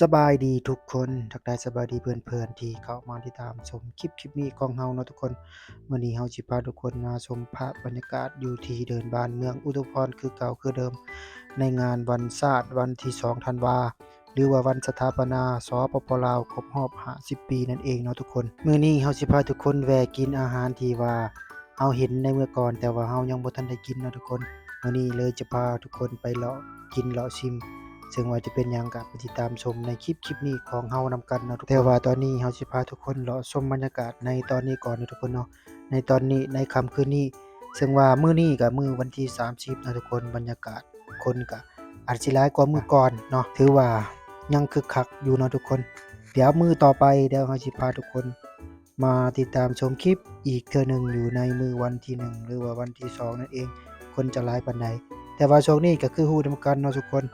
สบายดีทุกคนทักทายสบายดีเพื่อนๆที่เข้ามาติดตามชมคลิปนี้ของเราเนาะทุกคนมื้อนี้เราสิพาทุกคนมาชมภาพบรรยากาศอยู่ที่เดินบ้านเมืองอุทุมพรคือเก่าคือเดิมในงานวันชาติวันที่2ธันวาหรือว่าวันสถาปนาสปปลาวครบรอบ50ปีนั่นเองเนาะทุกคนมื้อนี้เราสิพาทุกคนแวะกินอาหารที่ว่าเราเห็นในเมื่อก่อนแต่ว่าเรายังบ่ทันได้กินเนาะทุกคนมื้อนี้เลยจะพาทุกคนไปเลาะกินเลาะชิม ซึ่งว่าจะเป็นหยังก็ไปติดตามชมในคลิปนี้ของเรานำกันเนาะทุกคนแต่ว่าตอนนี้เราสิพาทุกคนเลาะชมบรรยากาศในตอนนี้ก่อนเนาะทุกคนเนาะในตอนนี้ในค่ำคืนนี้ซึ่งว่ามื้อนี้ก็มื้อวันที่30เนาะทุกคนบรรยากาศคนก็อาจสิหลายกว่ามื้อก่อนเนาะถือว่ายังคึกคักอยู่เนาะทุกคนเดี๋ยวมื้อต่อไปเดี๋ยวเราสิพาทุกคนมาติดตามชมคลิปอีกเทื่อหนึ่งอยู่ในมื้อวันที่1หรือว่าวันที่2นั่นเองคนจะหลายปานใดแต่ว่าช่วงนี้ก็คือฮู้นำกันเนาะทุกคน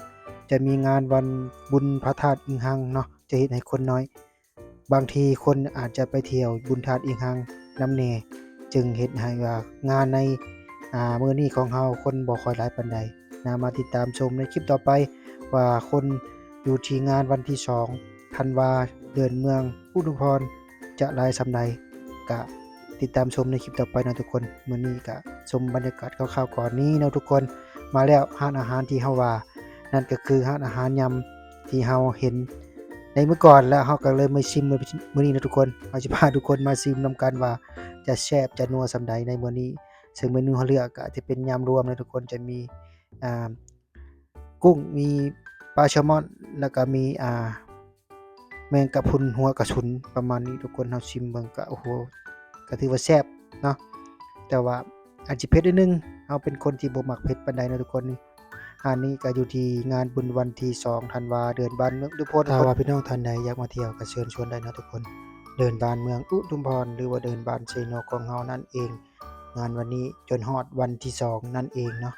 จะมีงานวันบุญพระธาตุอิงหังเนาะจะเฮ็ดให้คนน้อยบางทีคนอาจจะไปเที่ยวบุญธาตุอิงหังนำแหน่จึงเฮ็ดให้ว่างานในมื้อนี้ของเราคนบ่ค่อยหลายปานใดนะมาติดตามชมในคลิปต่อไปว่าคนอยู่ที่งานวันที่2ธันวาเดือนเมืองอุทุมพรจะหลายส่ำใดก็ติดตามชมในคลิปต่อไปนะทุกคนมื้อนี้ก็ชมบรรยากาศคร่าวๆก่อนนี้เนาะทุกคนมาแล้วร้านอาหารที่เฮาว่านั่นก็คือร้านอาหารยำที่เราเห็นในเมื่อก่อนแล้วเราก็เลยมาชิมมื้อนี้นะทุกคนเราจะพาทุกคนมาชิมนำกันว่าจะแซ่บจะนัวส่ำใดในมื้อนี้ซึ่งเมนูเราเลือกก็จะเป็นยำรวมนะทุกคนจะมีอ่ากุ้งมีปลาแซลมอนแล้วก็มีแมงกะพรุนหัวกระสุนประมาณนี้ทุกคนเราชิมเบิ่งก็โอ้โฮก็ถือว่าแซ่บเนาะแต่ว่าอาจสิเผ็ดนิดหนึ่งเราเป็นคนที่บ่มักเผ็ดปานใดนะทุกคนอันนี้ก็อยู่ที่งานบุญวันที่2ธันวาเดือนบ้านเมืองอุทุมพรถ้าว่าพี่น้องท่านใดอยากมาเที่ยวก็เชิญชวนได้นะทุกคนเดินบ้านเมืองอุทุมพรหรือว่าเดินบ้านเซโนของเรานั่นเองงานวันนี้จนฮอดวันที่2นั่นเองเนาะ